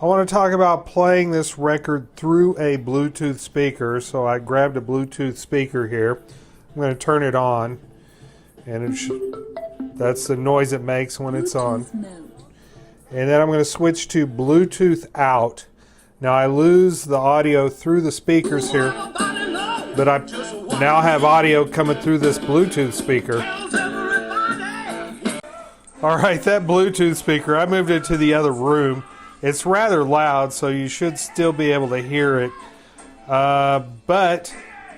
I want to talk about playing this record through a Bluetooth speaker. So I grabbed a Bluetooth speaker here. I'm going to turn it on, and that's the noise it makes when it's on. And then I'm going to switch to Bluetooth out. Now I lose the audio through the speakers here, but I now have audio coming through this Bluetooth speaker. Alright, that Bluetooth speaker, I moved it to the other room. It's rather loud, so you should still be able to hear it. But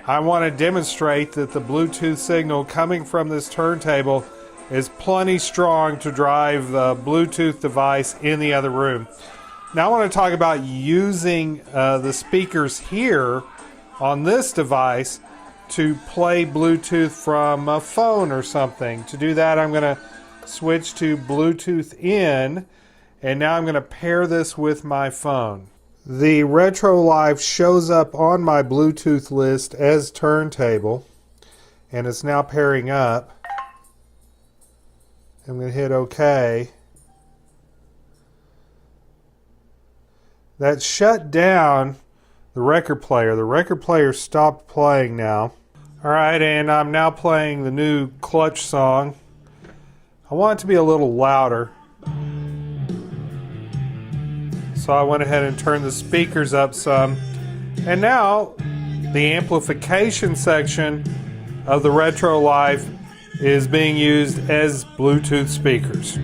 I want to demonstrate that the Bluetooth signal coming from this turntable is plenty strong to drive the Bluetooth device in the other room. Now I want to talk about using the speakers here on this device to play Bluetooth from a phone or something. To do that, I'm going to switch to Bluetooth in. And now I'm going to pair this with my phone. The Retrolife shows up on my Bluetooth list as turntable, and it's now pairing up. I'm going to hit OK. That shut down the record player. The record player stopped playing now. Alright, and I'm now playing the new Clutch song. I want it to be a little louder. So I went ahead and turned the speakers up some. And now the amplification section of the Retrolife is being used as Bluetooth speakers.